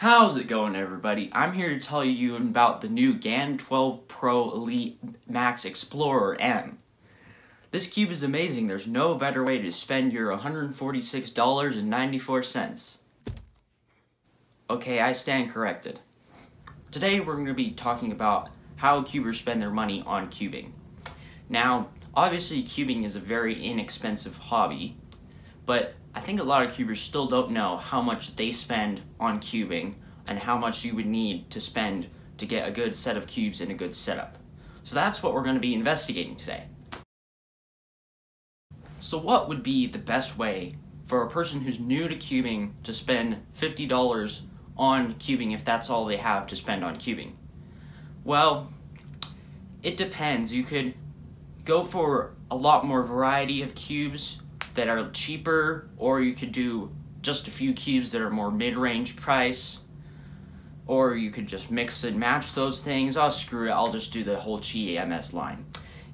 How's it going, everybody? I'm here to tell you about the new GAN 12 Pro Elite Max Explorer M. This cube is amazing. There's no better way to spend your $146.94. Okay, I stand corrected. Today we're going to be talking about how cubers spend their money on cubing. Now, obviously cubing is a very inexpensive hobby, but I think a lot of cubers still don't know how much they spend on cubing and how much you would need to spend to get a good set of cubes in a good setup. So that's what we're going to be investigating today. So what would be the best way for a person who's new to cubing to spend $50 on cubing if that's all they have to spend on cubing? Well, it depends. You could go for a lot more variety of cubes that are cheaper, or you could do just a few cubes that are more mid-range price, or you could just mix and match those things. Oh, screw it, I'll just do the whole Qi EMS line.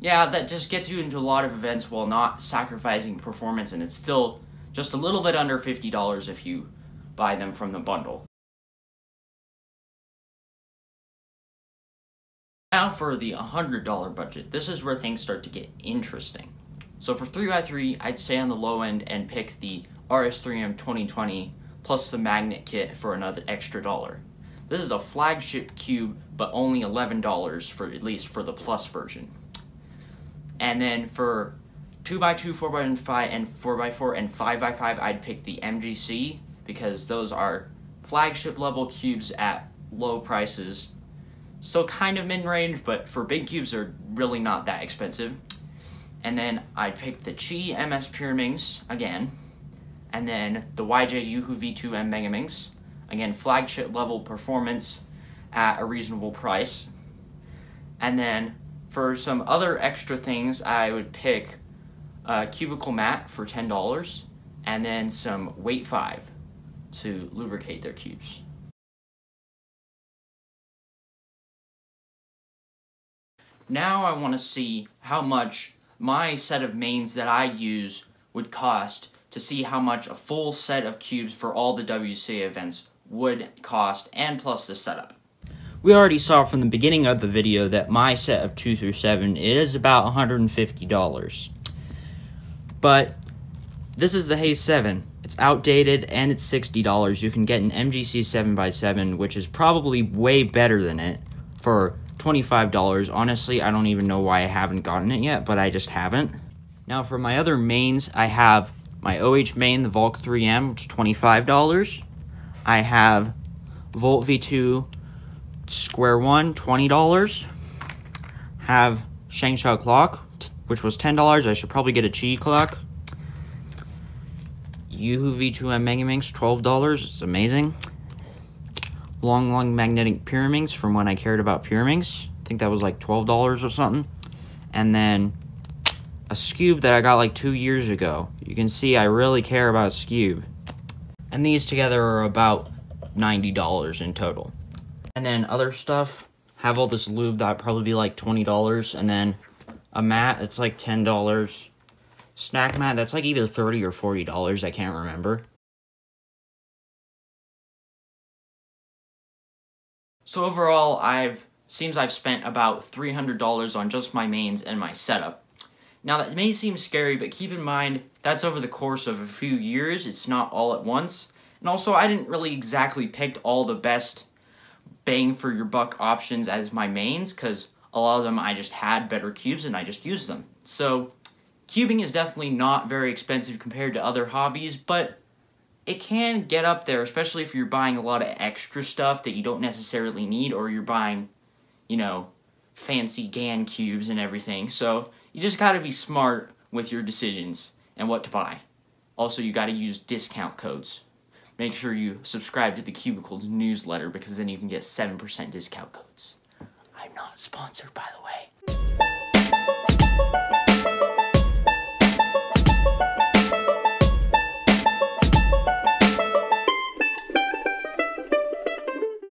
Yeah, that just gets you into a lot of events while not sacrificing performance, and it's still just a little bit under $50 if you buy them from the bundle. Now for the $100 budget, this is where things start to get interesting. So for 3x3, I'd stay on the low end and pick the RS3M 2020 plus the magnet kit for another extra $1. This is a flagship cube, but only $11 for at least for the plus version. And then for 2x2, 4x5, and 4x4, and 5x5, I'd pick the MGC because those are flagship level cubes at low prices. So kind of mid-range, but for big cubes, they're really not that expensive. And then I picked the Qi MS Pyraminx again, and then the YJ Youhu V2M Megaminx, again flagship level performance at a reasonable price. And then for some other extra things, I would pick a cubicle mat for $10, and then some Weight 5 to lubricate their cubes. Now I want to see how much my set of mains that I use would cost to see how much a full set of cubes for all the WCA events would cost, and plus the setup. We already saw from the beginning of the video that my set of 2 through 7 is about $150. But this is the Haze 7. It's outdated and it's $60. You can get an MGC 7x7, which is probably way better than it, for $25. Honestly, I don't even know why I haven't gotten it yet, but I just haven't. Now for my other mains, I have my OH main, the Volk 3M, which is $25. I have Volt V2 Square 1, $20. Have Shengshou clock, which was $10. I should probably get a Qi clock. Youhu V2M Megaminx, $12. It's amazing. Long magnetic Pyraminx from when I cared about Pyraminx. I think that was like $12 or something. And then a Scube that I got like 2 years ago. You can see I really care about Scube. And these together are about $90 in total. And then other stuff, have all this lube that would probably be like $20. And then a mat, it's like $10. Snack mat, that's like either $30 or $40, I can't remember. So overall, seems I've spent about $300 on just my mains and my setup. Now that may seem scary, but keep in mind, that's over the course of a few years, it's not all at once. And also, I didn't really exactly pick all the best bang for your buck options as my mains, because a lot of them I just had better cubes and I just used them. So, cubing is definitely not very expensive compared to other hobbies, but it can get up there, especially if you're buying a lot of extra stuff that you don't necessarily need, or you're buying, you know, fancy GAN cubes and everything. So you just gotta be smart with your decisions and what to buy. Also, you gotta use discount codes. Make sure you subscribe to the Cubicles newsletter, because then you can get 7% discount codes. I'm not sponsored, by the way.